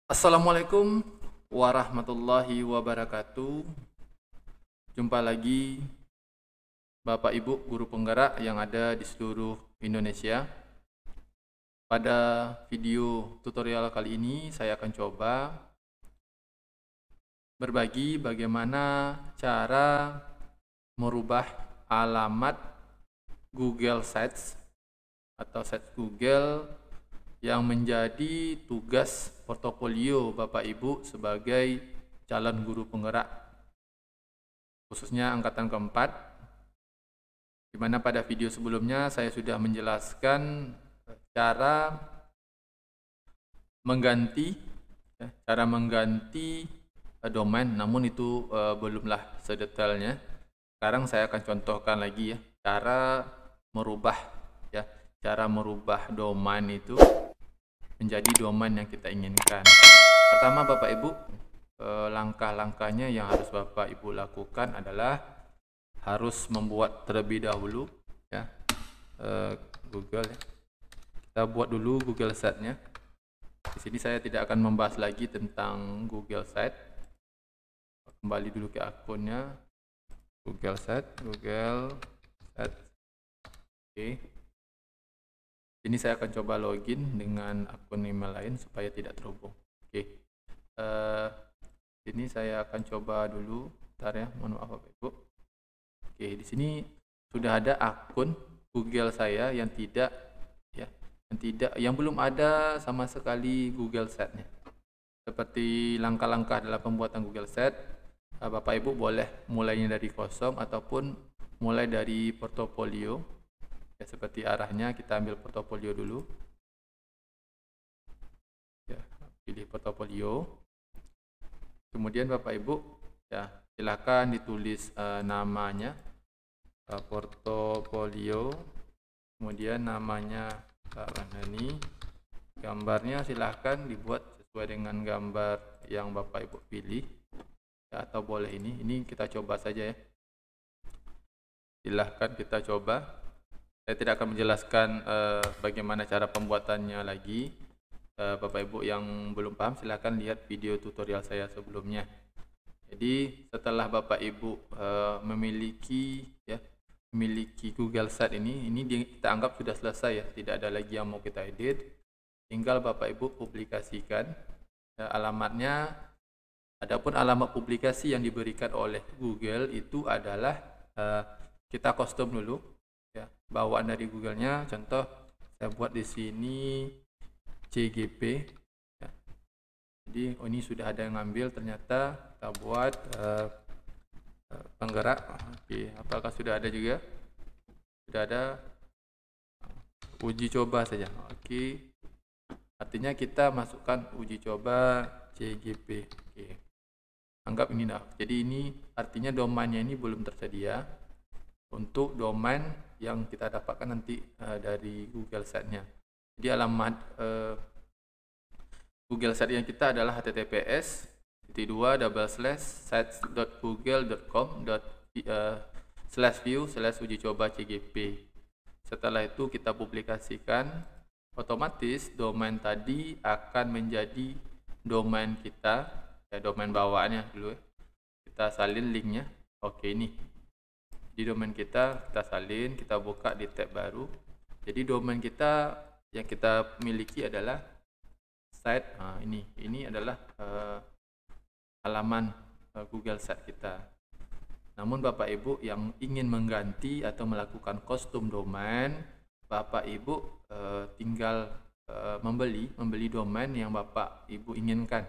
Assalamualaikum warahmatullahi wabarakatuh. Jumpa lagi Bapak Ibu guru penggerak yang ada di seluruh Indonesia. Pada video tutorial kali ini saya akan coba berbagi bagaimana cara merubah alamat Google Sites atau sites Google yang menjadi tugas portofolio Bapak Ibu sebagai calon guru penggerak, khususnya angkatan keempat, di mana pada video sebelumnya saya sudah menjelaskan cara mengganti domain, namun itu belumlah sedetailnya. Sekarang saya akan contohkan lagi cara merubah domain itu menjadi domain yang kita inginkan. Pertama Bapak Ibu, langkah-langkahnya yang harus Bapak Ibu lakukan adalah harus membuat terlebih dahulu Google. Kita buat dulu Google Site-nya. Di sini saya tidak akan membahas lagi tentang Google Site. Kembali dulu ke akunnya Google Site. Oke. Ini saya akan coba login dengan akun email lain supaya tidak terhubung. Oke. Ini saya akan coba dulu. Bentar ya, mohon maaf Bapak Ibu. Oke, di sini sudah ada akun Google saya yang belum ada sama sekali Google Site-nya. Seperti langkah-langkah dalam pembuatan Google Site, Bapak Ibu boleh mulainya dari kosong ataupun mulai dari portofolio. Seperti arahnya, kita ambil portofolio dulu. Pilih portofolio. Kemudian Bapak Ibu, silakan ditulis namanya, portofolio. Kemudian namanya Pak Manani. Gambarnya silahkan dibuat sesuai dengan gambar yang Bapak Ibu pilih. Atau boleh ini kita coba saja ya. Silahkan kita coba. Saya tidak akan menjelaskan bagaimana cara pembuatannya lagi. Bapak Ibu yang belum paham silahkan lihat video tutorial saya sebelumnya. Jadi setelah Bapak Ibu memiliki Google Site ini kita anggap sudah selesai ya, tidak ada lagi yang mau kita edit. Tinggal Bapak Ibu publikasikan alamatnya. Adapun alamat publikasi yang diberikan oleh Google itu adalah kita custom dulu. Bawaan dari Google-nya, contoh saya buat di sini CGP. Jadi ini sudah ada yang ngambil, ternyata kita buat penggerak. Oke, apakah sudah ada juga? Sudah ada. Uji coba saja. Oke. Artinya kita masukkan uji coba CGP. Oke. Anggap ini dah. Jadi ini artinya domainnya ini belum tersedia untuk domain yang kita dapatkan nanti dari Google Site-nya. Jadi alamat Google Site yang kita adalah https://sites.google.com/view/uji coba CGP. Setelah itu kita publikasikan, otomatis domain tadi akan menjadi domain kita, domain bawaannya dulu. Kita salin linknya. Oke, ini di domain kita salin, kita buka di tab baru. Jadi domain kita yang kita miliki adalah site. Ini adalah halaman Google Site kita. Namun Bapak Ibu yang ingin mengganti atau melakukan custom domain, Bapak Ibu tinggal membeli domain yang Bapak Ibu inginkan.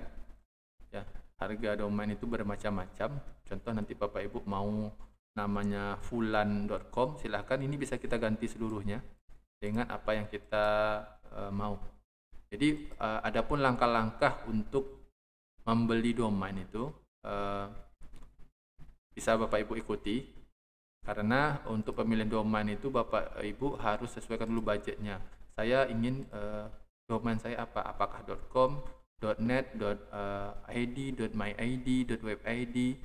Ya, harga domain itu bermacam-macam. Contoh nanti Bapak Ibu mau namanya fulan.com, silahkan ini bisa kita ganti seluruhnya dengan apa yang kita mau. Jadi adapun langkah-langkah untuk membeli domain itu bisa Bapak Ibu ikuti. Karena untuk pemilihan domain itu Bapak Ibu harus sesuaikan dulu budgetnya. Saya ingin domain saya apa? Apakah .com, .net, .id, .myid, .webid,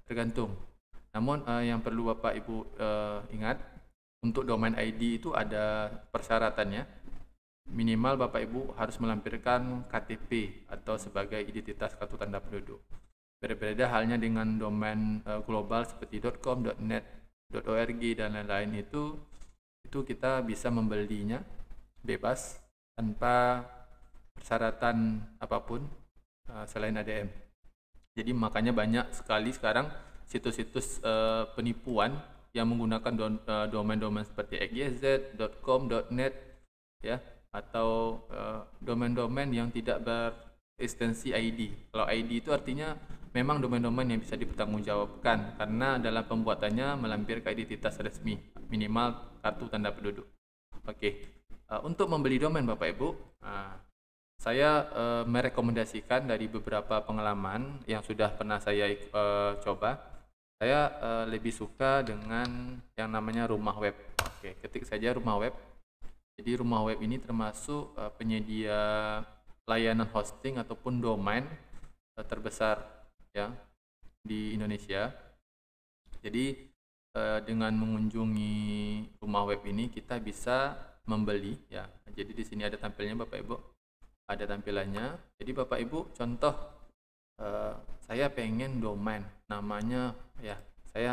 tergantung. Namun yang perlu Bapak Ibu ingat, untuk domain ID itu ada persyaratannya. Minimal Bapak Ibu harus melampirkan KTP atau sebagai identitas kartu tanda penduduk. Berbeda halnya dengan domain global seperti .com, .net, .org dan lain-lain, itu kita bisa membelinya bebas tanpa persyaratan apapun selain ADM. Jadi makanya banyak sekali sekarang situs-situs penipuan yang menggunakan domain-domain seperti xyz, .com, .net, ya, atau domain-domain yang tidak berekstensi ID. Kalau ID itu artinya memang domain-domain yang bisa dipertanggungjawabkan karena dalam pembuatannya melampirkan identitas resmi, minimal kartu tanda penduduk. Oke. Untuk membeli domain Bapak Ibu, saya merekomendasikan dari beberapa pengalaman yang sudah pernah saya coba. Saya lebih suka dengan yang namanya rumah web. Oke, ketik saja rumah web. Jadi rumah web ini termasuk penyedia layanan hosting ataupun domain terbesar ya di Indonesia. Jadi dengan mengunjungi rumah web ini kita bisa membeli ya. Jadi di sini ada tampilnya Bapak Ibu. Ada tampilannya. Jadi Bapak Ibu contoh saya pengen domain namanya ya,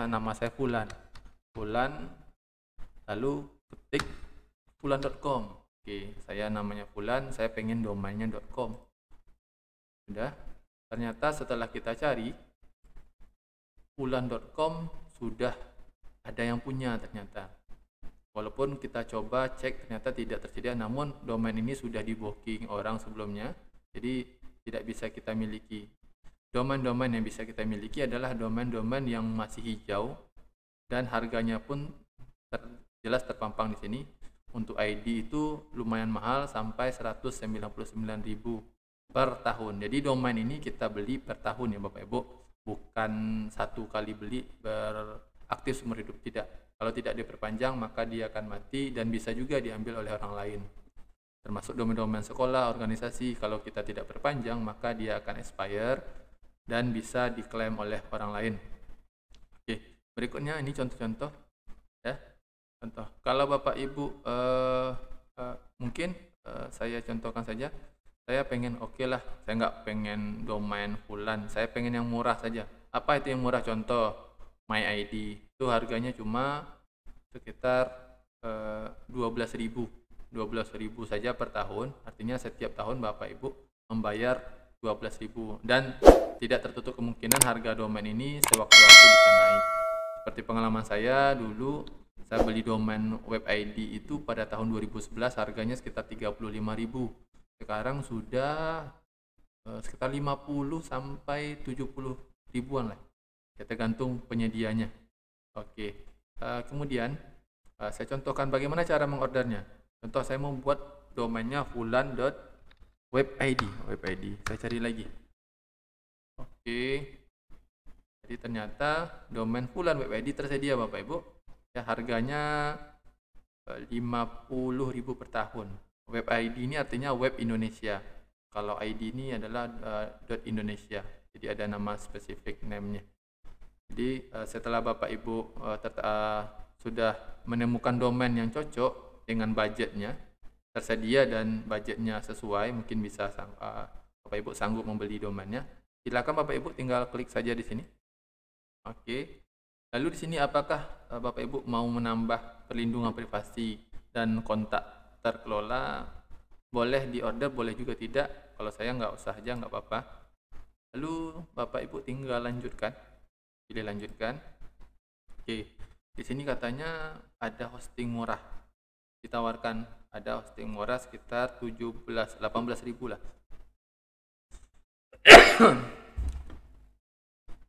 nama saya Fulan lalu ketik fulan.com. Oke, saya namanya Fulan, saya pengen domainnya .com. Sudah. Ternyata setelah kita cari fulan.com sudah ada yang punya ternyata. Walaupun kita coba cek ternyata tidak tersedia, namun domain ini sudah di booking orang sebelumnya, jadi tidak bisa kita miliki. Domain-domain yang bisa kita miliki adalah domain-domain yang masih hijau dan harganya pun jelas terpampang di sini. Untuk ID itu lumayan mahal sampai 199.000 per tahun. Jadi domain ini kita beli per tahun ya Bapak Ibu, bukan satu kali beli beraktif seumur hidup, tidak. Kalau tidak diperpanjang maka dia akan mati dan bisa juga diambil oleh orang lain. Termasuk domain-domain sekolah, organisasi, kalau kita tidak perpanjang maka dia akan expire dan bisa diklaim oleh orang lain. Oke, berikutnya ini contoh-contoh ya. Contoh, kalau Bapak Ibu mungkin saya contohkan saja. Saya pengen lah, saya nggak pengen domain Fulan, saya pengen yang murah saja. Apa itu yang murah? Contoh MyID itu harganya cuma sekitar 12.000 saja per tahun. Artinya setiap tahun Bapak Ibu membayar 12.000 dan tidak tertutup kemungkinan harga domain ini sewaktu-waktu bisa naik. Seperti pengalaman saya dulu, saya beli domain web ID itu pada tahun 2011 harganya sekitar 35.000. Sekarang sudah sekitar 50 sampai 70 ribuan lah. Ya, tergantung penyedianya. Oke. Kemudian saya contohkan bagaimana cara mengordernya. Contoh, saya mau buat domainnya fulan.webid. Saya cari lagi. Oke. Jadi ternyata domain Fulan webid tersedia Bapak Ibu. Ya, harganya 50.000 per tahun. Web ID ini artinya web Indonesia. Kalau ID ini adalah .indonesia. Jadi ada nama spesifik name-nya. Jadi setelah Bapak Ibu sudah menemukan domain yang cocok dengan budgetnya, tersedia dan budgetnya sesuai, mungkin bisa Bapak Ibu sanggup membeli domainnya. Silakan Bapak Ibu tinggal klik saja di sini. Oke. Lalu di sini apakah Bapak Ibu mau menambah perlindungan privasi dan kontak terkelola? Boleh diorder, boleh juga tidak. Kalau saya nggak usah aja, nggak apa-apa. Lalu Bapak Ibu tinggal lanjutkan. Pilih lanjutkan. Oke. Di sini katanya ada hosting murah. Ditawarkan ada hosting murah sekitar 18.000 lah.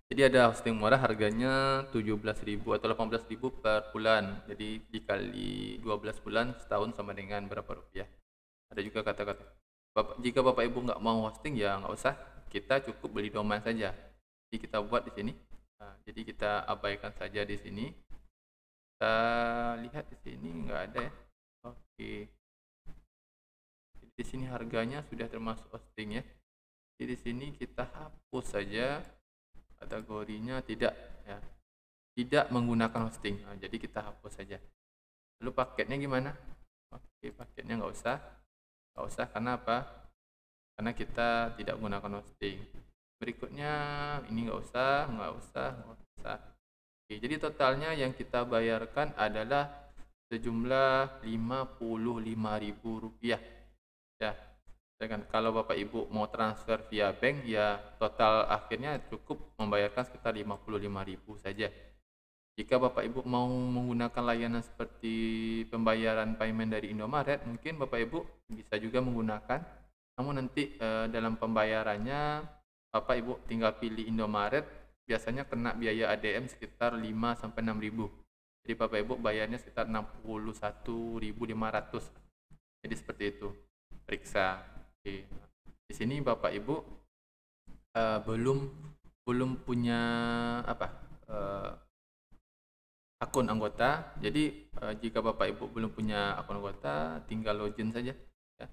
Jadi ada hosting murah harganya 17.000 atau 18.000 per bulan. Jadi dikali 12 bulan setahun sama dengan berapa rupiah. Ada juga kata-kata jika Bapak Ibu nggak mau hosting ya nggak usah, kita cukup beli domain saja. Jadi kita buat di sini Nah, jadi kita abaikan saja di sini. Kita lihat di sini nggak ada ya. Oke. Jadi di sini harganya sudah termasuk hosting ya. Jadi di sini kita hapus saja kategorinya tidak ya. Tidak menggunakan hosting. Nah, jadi kita hapus saja. Lalu paketnya gimana? Oke, paketnya nggak usah. Nggak usah karena apa? Karena kita tidak menggunakan hosting. Berikutnya ini nggak usah. Oke, jadi totalnya yang kita bayarkan adalah sejumlah Rp55.000 ya. Dengan kalau Bapak Ibu mau transfer via bank ya total akhirnya cukup membayarkan sekitar 55.000 saja. Jika Bapak Ibu mau menggunakan layanan seperti pembayaran payment dari Indomaret, mungkin Bapak Ibu bisa juga menggunakan. Namun nanti dalam pembayarannya Bapak Ibu tinggal pilih Indomaret, biasanya kena biaya ADM sekitar 5 sampai 6.000. Jadi Bapak Ibu bayarnya sekitar 61.500. Jadi seperti itu. Periksa. Oke. Di sini Bapak Ibu belum punya akun anggota. Jadi jika Bapak Ibu belum punya akun anggota, tinggal login saja ya.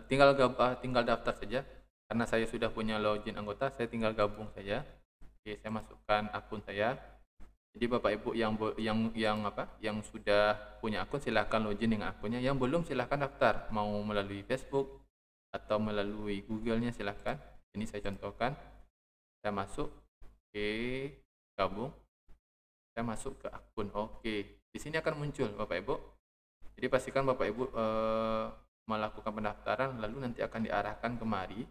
Tinggal daftar saja. Karena saya sudah punya login anggota, saya tinggal gabung saja. Oke, saya masukkan akun saya. Jadi Bapak Ibu yang sudah punya akun silahkan login dengan akunnya. Yang belum silahkan daftar, mau melalui Facebook atau melalui Google-nya silahkan. Ini saya contohkan. Saya masuk, oke, gabung. Saya masuk ke akun. Oke, di sini akan muncul Bapak Ibu. Jadi pastikan Bapak Ibu melakukan pendaftaran, lalu nanti akan diarahkan kemari.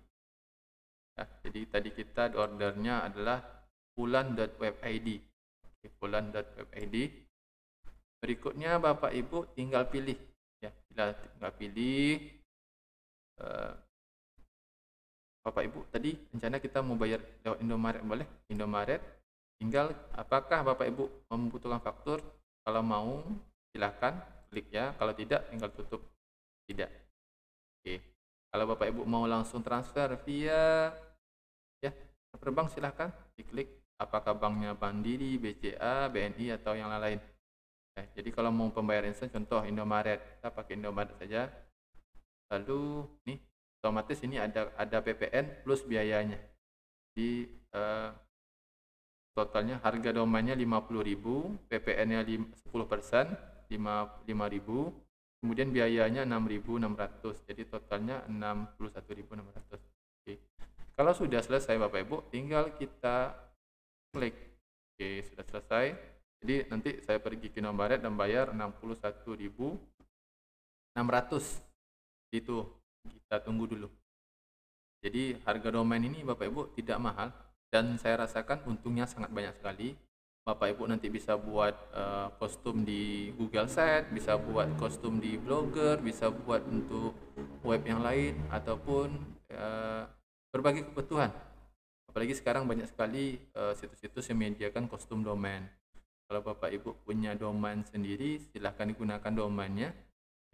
Ya, jadi tadi kita ordernya adalah pulan.webid. Oke, pulan.webid. Berikutnya Bapak Ibu tinggal pilih. Ya, tinggal pilih. Bapak Ibu tadi rencana kita mau bayar lewat Indomaret, boleh? Indomaret. Tinggal apakah Bapak Ibu membutuhkan faktur? Kalau mau silahkan klik ya, kalau tidak tinggal tutup tidak. Oke. Kalau Bapak Ibu mau langsung transfer via ya transfer bank silahkan diklik apakah banknya Mandiri, BCA, BNI atau yang lain. Jadi kalau mau pembayaran instan contoh Indomaret, kita pakai Indomaret saja. Lalu nih otomatis ini ada PPN plus biayanya. Di totalnya harga domainnya 50.000, PPN-nya 10%, 5.000, kemudian biayanya 6.600. Jadi totalnya 61.600. Oke. Kalau sudah selesai Bapak Ibu, tinggal kita klik. Oke, sudah selesai. Jadi nanti saya pergi ke Indomaret dan bayar 61.600. Itu kita tunggu dulu. Jadi harga domain ini Bapak Ibu tidak mahal. Dan saya rasakan untungnya sangat banyak sekali. Bapak Ibu nanti bisa buat kostum di Google Set, bisa buat kostum di Blogger, bisa buat untuk web yang lain, ataupun berbagai kebutuhan. Apalagi sekarang banyak sekali situs-situs yang menyediakan kostum domain. Kalau Bapak Ibu punya domain sendiri, silahkan digunakan domainnya.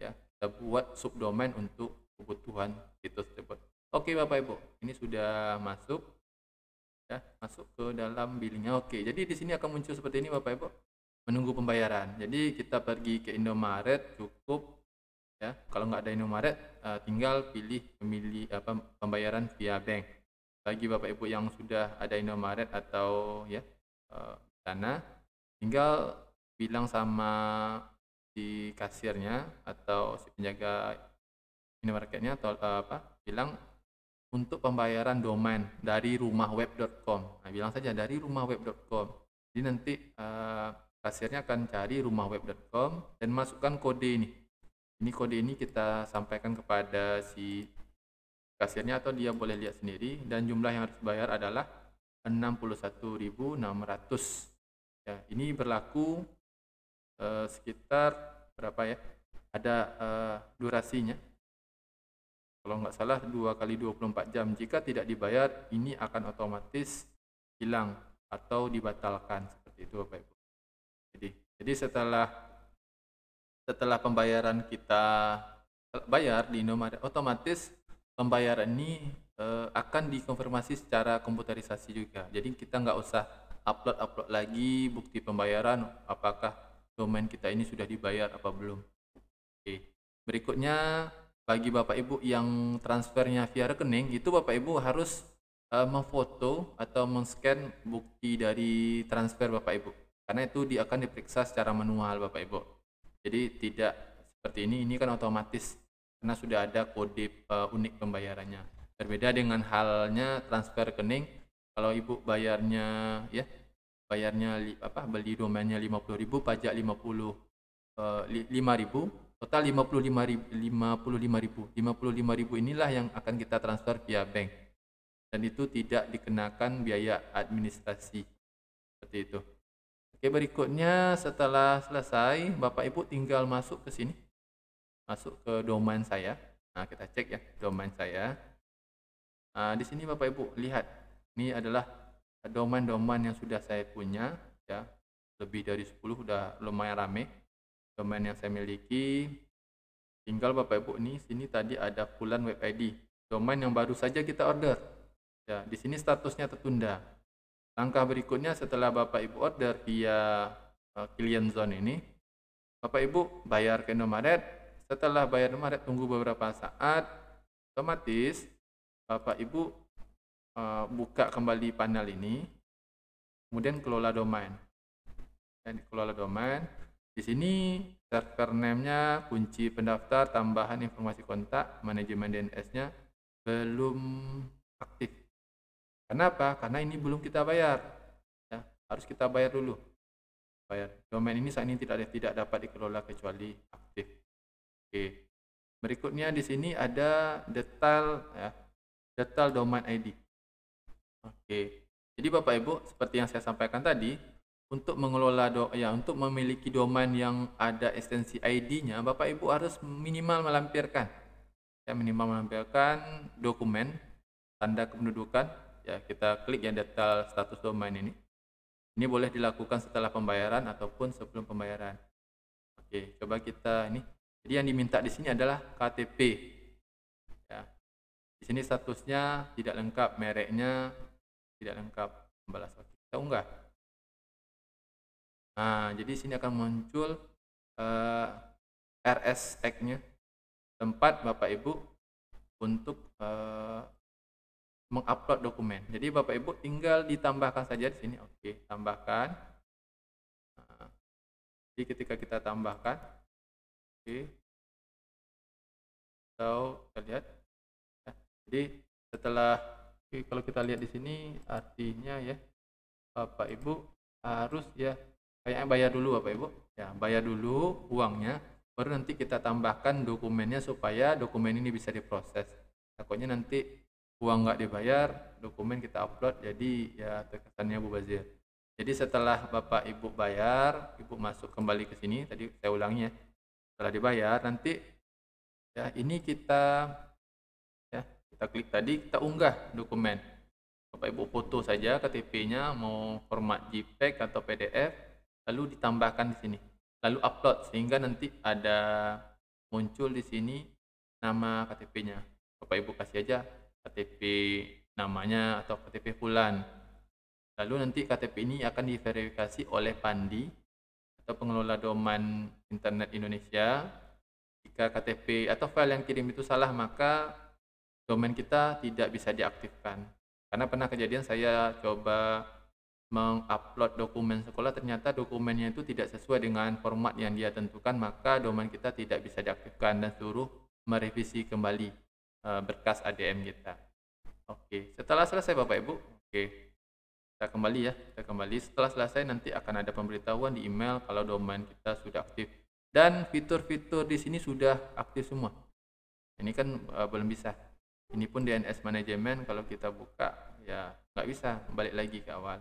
Ya, kita buat subdomain untuk kebutuhan situs tersebut. Oke Bapak Ibu, ini sudah masuk. Ya, masuk ke dalam billingnya. Oke, jadi di sini akan muncul seperti ini Bapak Ibu, menunggu pembayaran. Jadi kita pergi ke Indomaret cukup ya. Kalau nggak ada Indomaret tinggal pilih pembayaran via bank. Bagi Bapak Ibu yang sudah ada Indomaret atau ya Dana, tinggal bilang sama si kasirnya atau si penjaga Indomaretnya atau bilang untuk pembayaran domain dari rumahweb.com. Nah, bilang saja dari rumahweb.com. Jadi nanti kasirnya akan cari rumahweb.com dan masukkan kode ini. Ini kode ini kita sampaikan kepada si kasirnya atau dia boleh lihat sendiri, dan jumlah yang harus bayar adalah 61.600. Ya, ini berlaku sekitar berapa ya? Ada durasinya. Kalau nggak salah 2 kali 24 jam. Jika tidak dibayar, ini akan otomatis hilang atau dibatalkan. Seperti itu Bapak Ibu. Jadi setelah pembayaran kita bayar di Indomaret, otomatis pembayaran ini akan dikonfirmasi secara komputerisasi juga. Jadi kita nggak usah upload lagi bukti pembayaran, apakah domain kita ini sudah dibayar apa belum. Oke. Berikutnya, bagi Bapak Ibu yang transfernya via rekening, itu Bapak Ibu harus memfoto atau men-scan bukti dari transfer Bapak Ibu, karena itu akan diperiksa secara manual Bapak Ibu. Jadi tidak seperti ini kan otomatis karena sudah ada kode unik pembayarannya. Berbeda dengan halnya transfer rekening, kalau Ibu bayarnya beli domainnya 50.000, pajak 5.000, total 55.000 inilah yang akan kita transfer via bank, dan itu tidak dikenakan biaya administrasi seperti itu. Oke, berikutnya setelah selesai Bapak Ibu tinggal masuk ke sini, masuk ke domain saya. Nah, kita cek ya domain saya. Nah, di sini Bapak Ibu lihat, ini adalah domain-domain yang sudah saya punya ya, lebih dari 10, udah lumayan rame domain yang saya miliki. Tinggal Bapak Ibu nih, sini tadi ada Fulan Web ID, domain yang baru saja kita order. Ya, di sini statusnya tertunda. Langkah berikutnya setelah Bapak Ibu order via Client Zone ini, Bapak Ibu bayar ke Indomaret. Setelah bayar Indomaret, tunggu beberapa saat, otomatis Bapak Ibu buka kembali panel ini, kemudian kelola domain. Dan kelola domain, di sini server name-nya, kunci pendaftar, tambahan informasi kontak, manajemen DNS-nya belum aktif. Kenapa? Karena ini belum kita bayar. Ya, harus kita bayar dulu. Bayar. Domain ini saat ini tidak dapat dikelola kecuali aktif. Oke. Berikutnya di sini ada detail domain ID. Oke. Jadi Bapak Ibu, seperti yang saya sampaikan tadi, untuk mengelola untuk memiliki domain yang ada ekstensi ID-nya, Bapak Ibu harus minimal melampirkan dokumen tanda kependudukan. Ya, kita klik yang detail status domain ini. Ini boleh dilakukan setelah pembayaran ataupun sebelum pembayaran. Oke, coba kita ini. Jadi yang diminta di sini adalah KTP. Ya. Di sini statusnya tidak lengkap, mereknya tidak lengkap. Kita unggah. Nah, jadi sini akan muncul RS tag-nya, tempat Bapak Ibu untuk mengupload dokumen. Jadi Bapak Ibu tinggal ditambahkan saja di sini. Oke, tambahkan. Nah, jadi ketika kita tambahkan, oke, kita lihat. Ya, jadi setelah kalau kita lihat di sini, artinya ya Bapak Ibu harus kayaknya bayar dulu Bapak Ibu. Ya, bayar dulu uangnya, baru nanti kita tambahkan dokumennya supaya dokumen ini bisa diproses. Takutnya nanti uang nggak dibayar, dokumen kita upload, jadi ya terkesannya mubazir. Jadi setelah Bapak Ibu bayar, Ibu masuk kembali ke sini, tadi saya ulangi ya, setelah dibayar nanti ya ini kita klik tadi, kita unggah dokumen. Bapak Ibu foto saja KTP-nya, mau format JPEG atau PDF, lalu ditambahkan di sini, lalu upload sehingga nanti ada muncul di sini nama KTP-nya. Bapak Ibu kasih aja KTP namanya atau KTP Fulan. Lalu nanti KTP ini akan diverifikasi oleh Pandi atau pengelola domain internet Indonesia. Jika KTP atau file yang kirim itu salah, maka domain kita tidak bisa diaktifkan. Karena pernah kejadian saya coba mengupload dokumen sekolah, ternyata dokumennya itu tidak sesuai dengan format yang dia tentukan, maka domain kita tidak bisa diaktifkan dan suruh merevisi kembali berkas ADM kita. Oke, setelah selesai Bapak Ibu, kita kembali. Setelah selesai nanti akan ada pemberitahuan di email kalau domain kita sudah aktif dan fitur-fitur di sini sudah aktif semua. Ini kan belum bisa. Ini pun DNS manajemen kalau kita buka ya nggak bisa, balik lagi ke awal.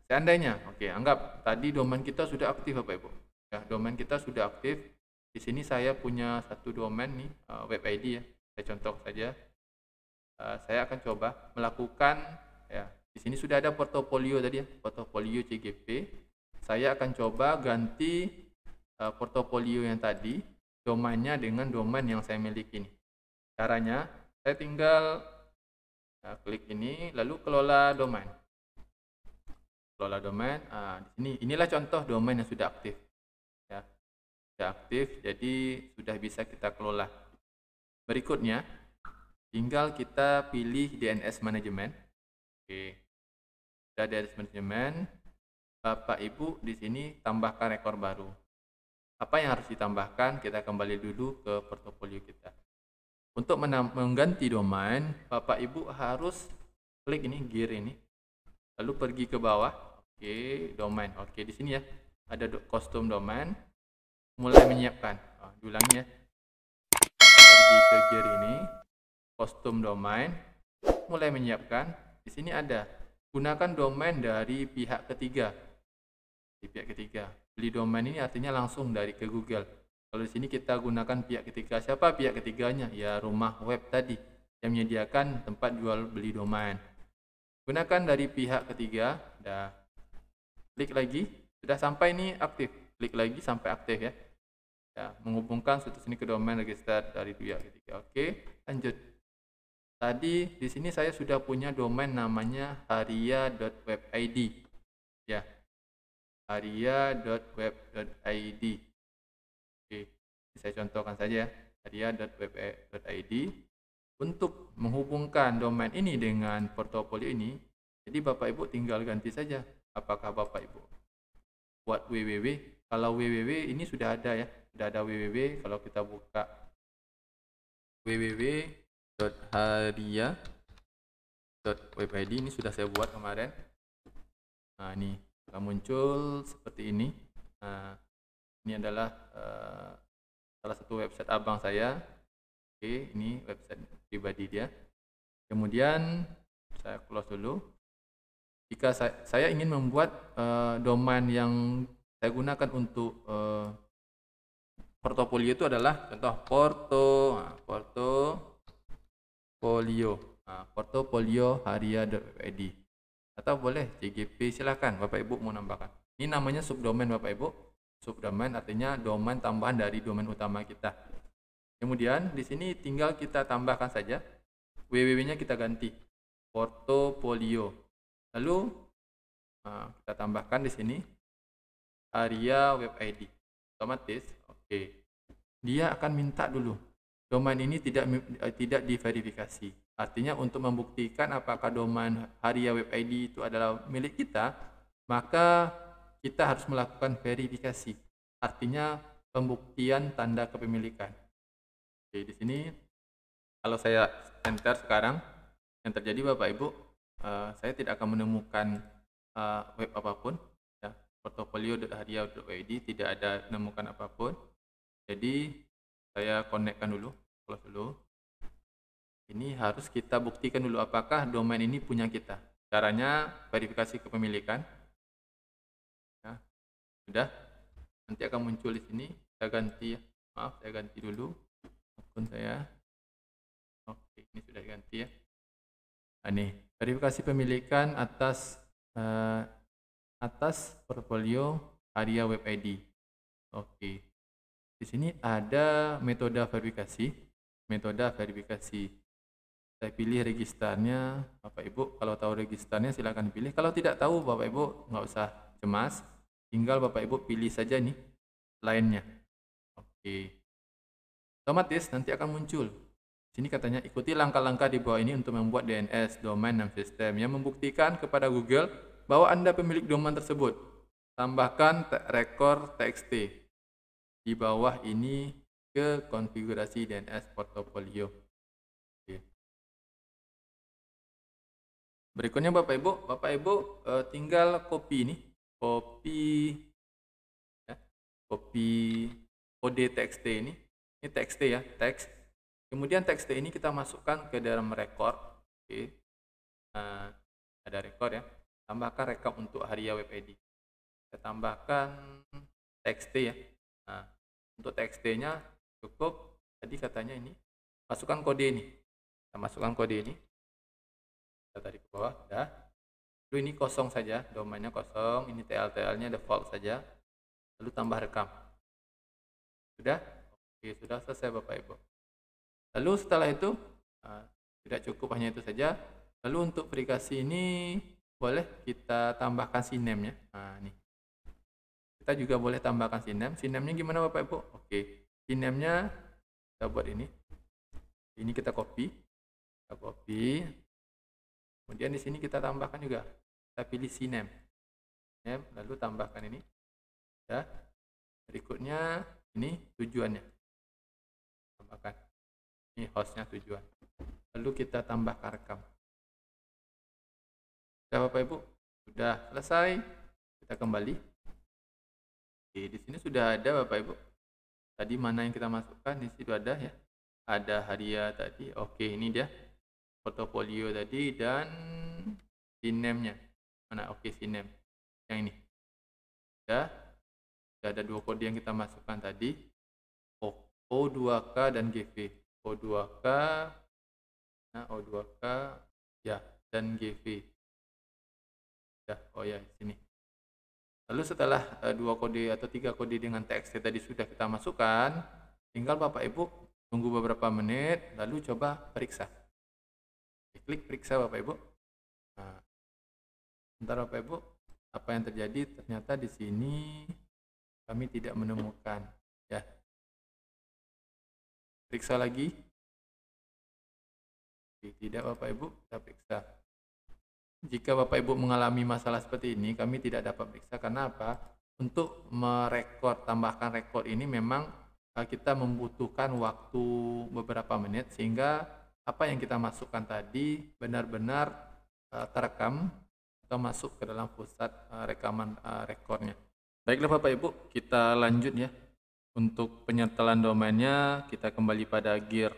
Seandainya, anggap tadi domain kita sudah aktif Bapak Ibu. Ya, domain kita sudah aktif. Di sini saya punya satu domain nih, web ID ya. Saya contoh saja. Saya akan coba melakukan di sini sudah ada portofolio tadi ya, portofolio CGP. Saya akan coba ganti portofolio yang tadi domainnya dengan domain yang saya miliki nih. Caranya saya tinggal klik ini lalu kelola domain. kelola domain. Di sini inilah contoh domain yang sudah aktif ya. Sudah aktif, jadi sudah bisa kita kelola. Berikutnya tinggal kita pilih DNS Management. Oke. Sudah DNS Management, Bapak Ibu di sini tambahkan rekor baru. Apa yang harus ditambahkan? Kita kembali dulu ke portofolio kita. Untuk mengganti domain, Bapak Ibu harus klik ini gear ini, lalu pergi ke bawah. Oke, domain. Oke, di sini ya ada custom domain. Mulai menyiapkan. Diulangi ya. Pergi ke gear ini, custom domain. Mulai menyiapkan. Di sini ada gunakan domain dari pihak ketiga. Di pihak ketiga. Beli domain ini artinya langsung dari ke Google. Kalau di sini kita gunakan pihak ketiga, siapa pihak ketiganya? Ya rumah web tadi yang menyediakan tempat jual beli domain. Gunakan dari pihak ketiga. Dah. Klik lagi. Sudah sampai ini aktif. Klik lagi sampai aktif ya. Ya, menghubungkan situs ini ke domain register dari pihak ketiga. Oke, lanjut. Tadi di sini saya sudah punya domain namanya haria.webid. Ya. haria.web.id. Oke, saya contohkan saja ya. haria.web.id. Untuk menghubungkan domain ini dengan portofolio ini, jadi Bapak Ibu tinggal ganti saja. Apakah Bapak Ibu buat www? Kalau www ini sudah ada ya, sudah ada www. Kalau kita buka www.haria.webid ini sudah saya buat kemarin. Nah, ini akan muncul seperti ini. Nah, ini adalah salah satu website abang saya. Oke, ini website pribadi dia. Kemudian saya close dulu. Jika saya ingin membuat domain yang saya gunakan untuk portofolio itu adalah contoh portofolio haria.webid, atau boleh CGP, silakan Bapak Ibu mau nambahkan. Ini namanya subdomain Bapak Ibu. Subdomain artinya domain tambahan dari domain utama kita. Kemudian di sini tinggal kita tambahkan saja www-nya, kita ganti portofolio. Lalu kita tambahkan di sini haria web ID. Otomatis, oke. Dia akan minta dulu domain ini tidak diverifikasi. Artinya untuk membuktikan apakah domain haria web ID itu adalah milik kita, maka kita harus melakukan verifikasi. Artinya pembuktian tanda kepemilikan. Oke, di sini kalau saya enter sekarang, yang terjadi Bapak Ibu, saya tidak akan menemukan web apapun ya. Portofolio.haria.webid tidak ada menemukan apapun. Jadi saya konekkan dulu, close dulu. Ini harus kita buktikan dulu apakah domain ini punya kita. Caranya verifikasi kepemilikan. Ya, sudah. Nanti akan muncul di sini. Saya ganti ya. Maaf, saya ganti dulu akun saya. Oke, ini sudah diganti ya. Nah, nih, verifikasi pemilikan atas portfolio haria web ID. Oke. Di sini ada metode verifikasi. Saya pilih registernya, Bapak Ibu. Kalau tahu registernya silakan pilih. Kalau tidak tahu Bapak Ibu nggak usah cemas. Tinggal Bapak Ibu pilih saja nih lainnya. Oke. Otomatis nanti akan muncul. Sini katanya ikuti langkah-langkah di bawah ini untuk membuat DNS domain name system yang membuktikan kepada Google bahwa Anda pemilik domain tersebut. Tambahkan rekor txt di bawah ini ke konfigurasi DNS portofolio. Oke. Berikutnya Bapak Ibu tinggal copy ini, copy kode txt ini txt ya, teks. Kemudian txt ini kita masukkan ke dalam record. Oke. Nah, ada record ya. Tambahkan rekap untuk haria web ID. Kita tambahkan txt ya. Nah, untuk txt-nya cukup tadi katanya ini. Masukkan kode ini. Kita masukkan kode ini. Kita tarik ke bawah, dah. Lalu ini kosong saja, domainnya kosong. Ini TLTL-nya default saja. Lalu tambah rekam. Sudah? Oke, sudah selesai Bapak Ibu. Lalu setelah itu tidak cukup hanya itu saja. Lalu untuk verifikasi ini boleh kita tambahkan sinem ya. Nah, nih. Kita juga boleh tambahkan sinem. Sinemnya gimana Bapak Ibu? Oke. Sinemnya kita buat ini. Ini kita copy. Kita copy. Kemudian di sini kita tambahkan juga. Kita pilih sinem. Lalu tambahkan ini. Ya. Berikutnya ini tujuannya. Tambahkan. Ini hostnya tujuan. Lalu kita tambahkan rekam. Sudah Bapak Ibu? Sudah selesai. Kita kembali. Oke, di sini sudah ada Bapak Ibu. Tadi mana yang kita masukkan? Di situ ada ya. Ada hadiah tadi. Oke, ini dia. Portofolio tadi dan sinemnya. Mana? Oke, sinem. Yang ini. Sudah ada dua kode yang kita masukkan tadi. O2K dan GV. O2K. Nah, O2K ya dan GV. Ya, oh ya, sini. Lalu setelah dua kode atau tiga kode dengan TXT tadi sudah kita masukkan, tinggal Bapak Ibu tunggu beberapa menit, lalu coba periksa. Klik periksa Bapak Ibu. Nah, sebentar Bapak Ibu, apa yang terjadi? Ternyata di sini kami tidak menemukan. Ya, periksa lagi. Tidak Bapak Ibu, kita periksa. Jika Bapak Ibu mengalami masalah seperti ini, kami tidak dapat periksa. Karena apa? Untuk merekod, tambahkan rekod ini memang kita membutuhkan waktu beberapa menit, sehingga apa yang kita masukkan tadi benar-benar terekam atau masuk ke dalam pusat rekaman rekornya. Baiklah Bapak Ibu, kita lanjut ya. Untuk penyetelan domainnya, kita kembali pada gear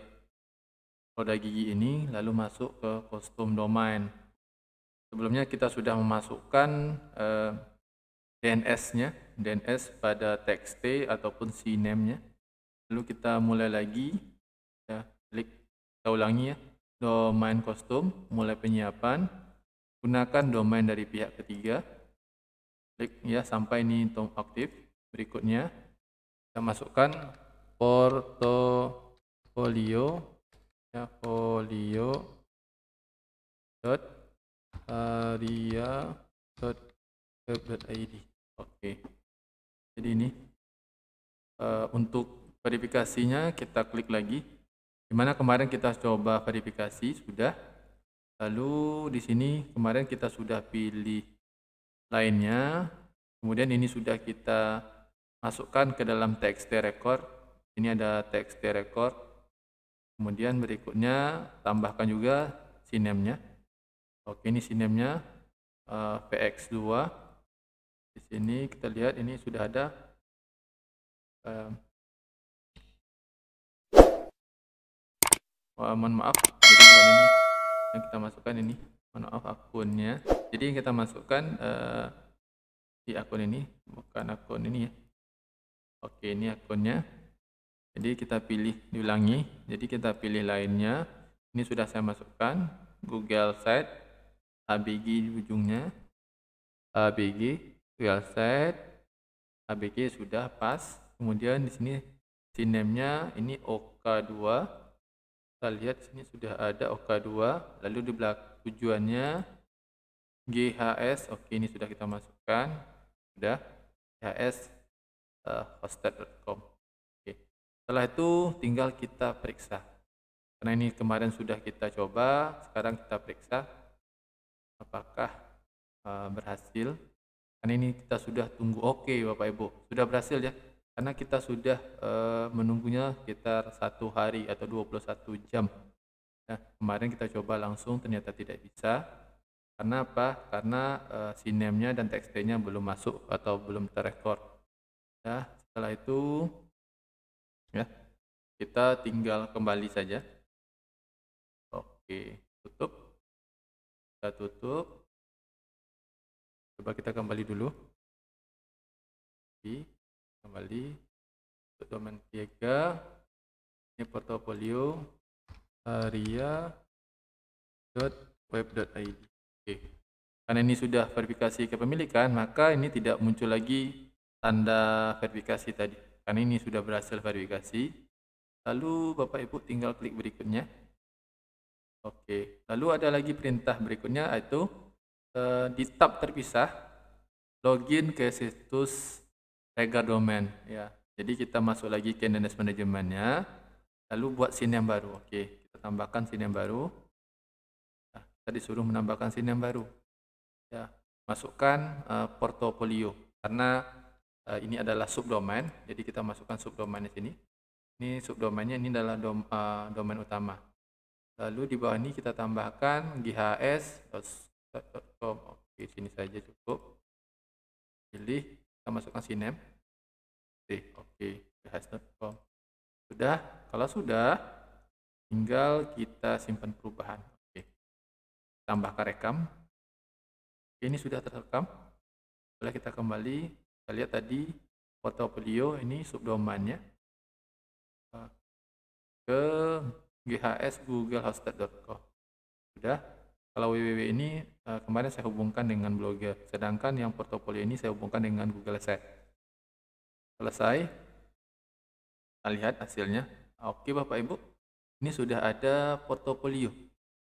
roda gigi ini, lalu masuk ke kostum domain. Sebelumnya kita sudah memasukkan DNS-nya, DNS pada TXT ataupun CNAME-nya. Lalu kita mulai lagi, ya, klik, kita ulangi ya, domain kostum, mulai penyiapan, gunakan domain dari pihak ketiga, klik ya sampai ini aktif. Berikutnya kita masukkan portofolio, ya, folio.aria.web.id. Oke. Jadi ini untuk verifikasinya kita klik lagi. Dimana kemarin kita coba verifikasi sudah. Lalu di sini kemarin kita sudah pilih lainnya. Kemudian ini sudah kita masukkan ke dalam TXT record. Ini ada TXT record. Kemudian berikutnya tambahkan juga sinemnya. Oke, ini sinemnya PX2. Di sini kita lihat ini sudah ada mohon maaf, jadi bukan ini yang kita masukkan, ini mohon maaf akunnya. Jadi yang kita masukkan di akun ini, bukan akun ini ya. Oke, ini akunnya. Jadi kita pilih, diulangi. Jadi kita pilih lainnya. Ini sudah saya masukkan Google Site, ABG di ujungnya, ABG, Google Site, ABG sudah pas. Kemudian di sini sinemnya ini OK2. Kita lihat sini sudah ada OK2. Lalu di belakang tujuannya GHS. Oke, ini sudah kita masukkan. Sudah GHS hosted.com. Oke. Setelah itu tinggal kita periksa. Karena ini kemarin sudah kita coba, sekarang kita periksa apakah berhasil. Karena ini kita sudah tunggu. Oke Bapak Ibu, sudah berhasil ya. Karena kita sudah menunggunya sekitar 1 hari atau 21 jam. Nah, kemarin kita coba langsung ternyata tidak bisa. Karena apa? Karena sinemnya dan TXT-nya belum masuk atau belum terrekord. Ya, setelah itu ya, kita tinggal kembali saja. Oke, tutup. Kita tutup. Coba kita kembali dulu. Kembali untuk domain 3. Ini portofolio aria.web.id. Oke. Karena ini sudah verifikasi kepemilikan, maka ini tidak muncul lagi tanda verifikasi tadi. Karena ini sudah berhasil verifikasi. Lalu Bapak Ibu tinggal klik berikutnya. Oke. Lalu ada lagi perintah berikutnya, yaitu di tab terpisah login ke situs Rega Domain ya. Jadi kita masuk lagi ke DNS manajemennya, lalu buat SIN yang baru. Oke, kita tambahkan SIN yang baru. Nah, kita disuruh menambahkan SIN yang baru. Ya, masukkan portofolio karena ini adalah subdomain, jadi kita masukkan subdomain di sini. Ini subdomainnya, ini adalah domain utama. Lalu di bawah ini kita tambahkan ghs.com. Oke, sini saja cukup. Pilih, kita masukkan sinem. Oke, ghs.com. Sudah, kalau sudah, tinggal kita simpan perubahan. Oke, tambahkan rekam. Ini sudah terekam. Setelah kita kembali, kita lihat tadi portofolio ini subdomainnya ke ghs.googlehosted.com. Sudah. Kalau www ini kemarin saya hubungkan dengan Blogger, sedangkan yang portofolio ini saya hubungkan dengan Google Set. Selesai. Kita lihat hasilnya. Oke Bapak Ibu, ini sudah ada portofolio.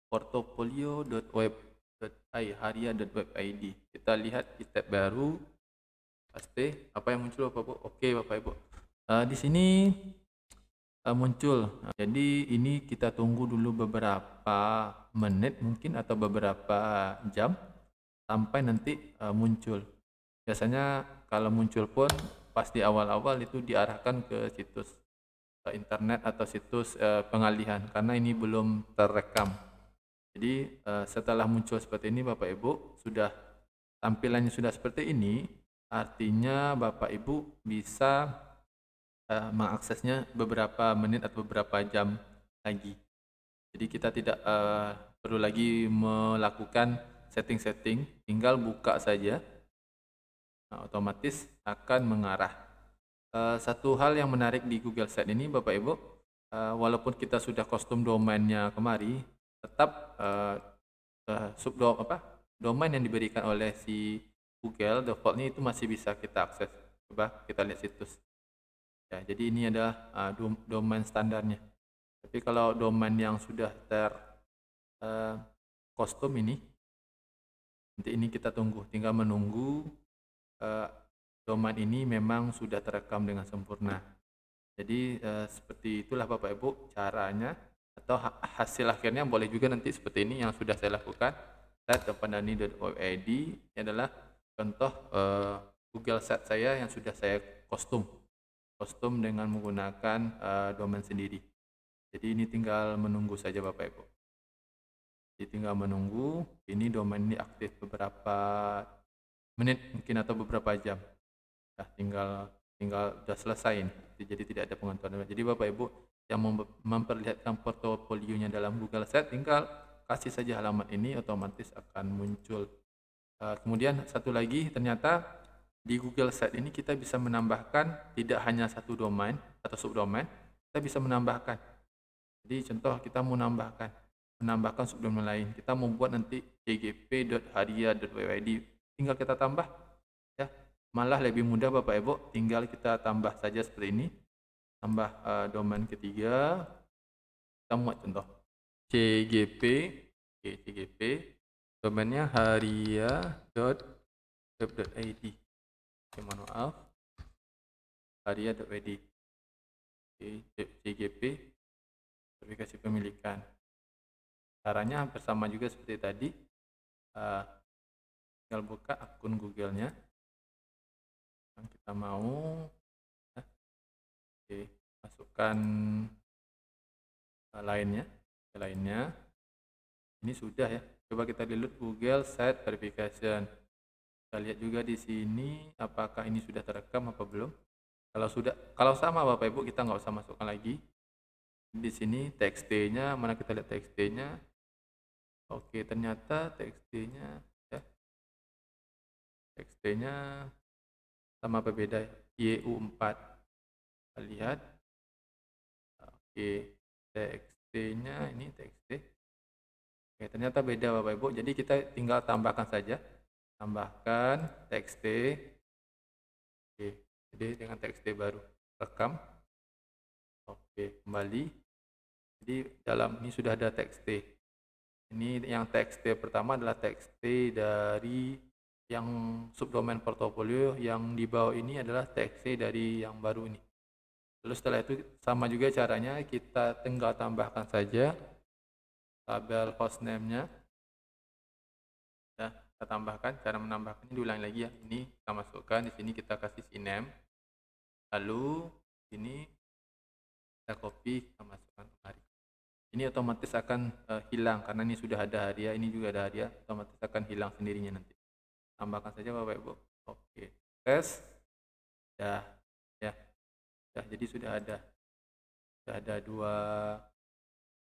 Portofolio.web.haria.web.id. Kita lihat di tab baru. Pasti apa yang muncul Bapak Ibu? Oke Bapak Ibu. Di sini muncul. Jadi ini kita tunggu dulu beberapa menit mungkin atau beberapa jam sampai nanti muncul. Biasanya kalau muncul pun pas di awal-awal itu diarahkan ke situs internet atau situs pengalihan karena ini belum terekam. Jadi setelah muncul seperti ini Bapak Ibu, sudah tampilannya sudah seperti ini, artinya Bapak Ibu bisa mengaksesnya beberapa menit atau beberapa jam lagi. Jadi kita tidak perlu lagi melakukan setting-setting, tinggal buka saja. Nah, otomatis akan mengarah. Satu hal yang menarik di Google Set ini Bapak Ibu, walaupun kita sudah kostum domainnya kemari, tetap domain yang diberikan oleh si Google defaultnya itu masih bisa kita akses. Coba kita lihat situs. Ya, jadi ini adalah domain standarnya. Tapi kalau domain yang sudah kostum ini, nanti ini kita tunggu, tinggal menunggu domain ini memang sudah terekam dengan sempurna. Jadi seperti itulah Bapak Ibu caranya, atau hasil akhirnya boleh juga nanti seperti ini yang sudah saya lakukan. set.pandani.web.id ini adalah contoh Google Set saya yang sudah saya kostum dengan menggunakan domain sendiri. Jadi ini tinggal menunggu saja Bapak Ibu. Jadi tinggal menunggu, ini domain ini aktif beberapa menit mungkin atau beberapa jam. Nah, tinggal sudah selesai ini. Jadi tidak ada pengontrol. Jadi Bapak Ibu yang memperlihatkan portofolionya dalam Google Set, tinggal kasih saja halaman ini, otomatis akan muncul. Kemudian satu lagi, ternyata di Google Set ini kita bisa menambahkan tidak hanya satu domain atau subdomain, kita bisa menambahkan. Jadi contoh kita mau menambahkan subdomain lain, kita membuat nanti cgp.haria.web.id, tinggal kita tambah ya. Malah lebih mudah Bapak Ibu, tinggal kita tambah saja seperti ini. Tambah domain ketiga, kita buat contoh cgp, domainnya haria.web.id. Mohon maaf, haria.web.id. cgp, verifikasi pemilikan. Caranya hampir sama juga seperti tadi. Tinggal buka akun Google-nya yang kita mau. Oke, masukkan lainnya. Ini sudah ya. Coba kita download Google Set Verification. Kita lihat juga di sini apakah ini sudah terekam apa belum. Kalau sudah, kalau sama Bapak Ibu, kita nggak usah masukkan lagi. Di sini txt-nya, mana kita lihat txt-nya. Oke, ternyata txt-nya ya. Txt-nya sama apa beda ya? YU4. Kita lihat. Oke, txt-nya ini txt. Oke, ternyata beda Bapak Ibu. Jadi kita tinggal tambahkan saja. Tambahkan txt. Oke, jadi dengan txt baru rekam. Oke, kembali. Jadi dalam ini sudah ada txt. Ini yang txt pertama adalah txt dari yang subdomain portofolio, yang di bawah ini adalah txt dari yang baru ini. Lalu setelah itu sama juga caranya, kita tinggal tambahkan saja tabel hostname-nya. Ya, kita tambahkan. Cara menambahkannya diulangi lagi ya. Ini kita masukkan, di sini kita kasih cname. Lalu ini kita copy, kita masukkan kemari. Ini otomatis akan hilang karena ini sudah ada hadiah, ini juga ada hadiah, otomatis akan hilang sendirinya nanti. Tambahkan saja Bapak Ibu. Oke, tes. Ya, ya, ya. Jadi sudah ada 2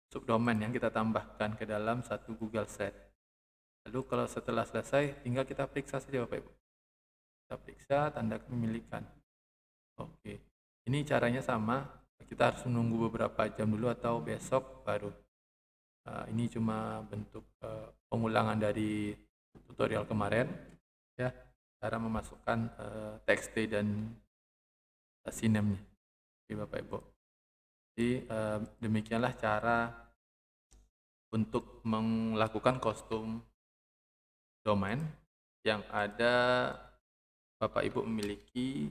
subdomain yang kita tambahkan ke dalam satu Google Sheet. Lalu kalau setelah selesai, tinggal kita periksa saja Bapak Ibu. Kita periksa tanda kepemilikan. Oke, ini caranya sama. Kita harus menunggu beberapa jam dulu atau besok baru. Ini cuma bentuk pengulangan dari tutorial kemarin, ya, cara memasukkan txt dan cname-nya. Oke Bapak Ibu. Jadi demikianlah cara untuk melakukan kostum domain yang ada Bapak Ibu memiliki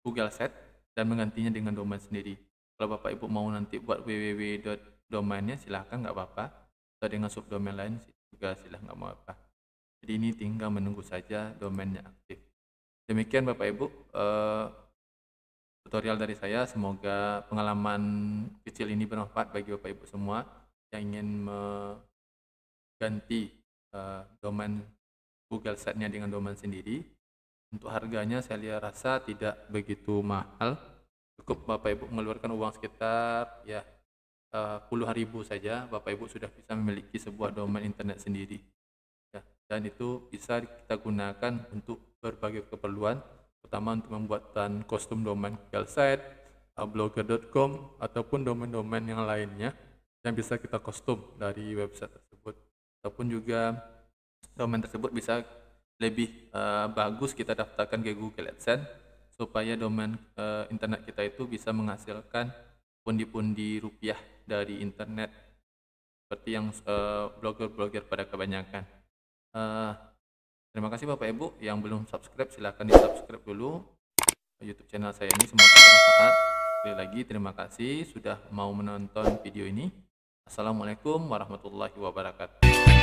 Google Sheet dan menggantinya dengan domain sendiri. Kalau Bapak Ibu mau nanti buat www.domainnya silahkan, nggak apa-apa. Atau dengan subdomain lain juga silahkan, nggak apa-apa. Jadi ini tinggal menunggu saja domainnya aktif. Demikian Bapak Ibu tutorial dari saya. Semoga pengalaman kecil ini bermanfaat bagi Bapak Ibu semua yang ingin mengganti domain Google Sheet-nya dengan domain sendiri. Untuk harganya saya rasa tidak begitu mahal, cukup Bapak Ibu mengeluarkan uang sekitar ya puluhan ribu saja, Bapak Ibu sudah bisa memiliki sebuah domain internet sendiri ya, dan itu bisa kita gunakan untuk berbagai keperluan, terutama untuk membuatkan kostum domain Google Sheet, blogger.com, ataupun domain-domain yang lainnya yang bisa kita kostum dari website tersebut. Ataupun juga domain tersebut bisa lebih bagus kita daftarkan ke Google AdSense supaya domain internet kita itu bisa menghasilkan pundi-pundi rupiah dari internet seperti yang blogger-blogger pada kebanyakan. Terima kasih Bapak Ibu, yang belum subscribe silahkan di subscribe dulu YouTube channel saya ini, semoga bermanfaat. Sekali lagi terima kasih sudah mau menonton video ini. Assalamualaikum warahmatullahi wabarakatuh.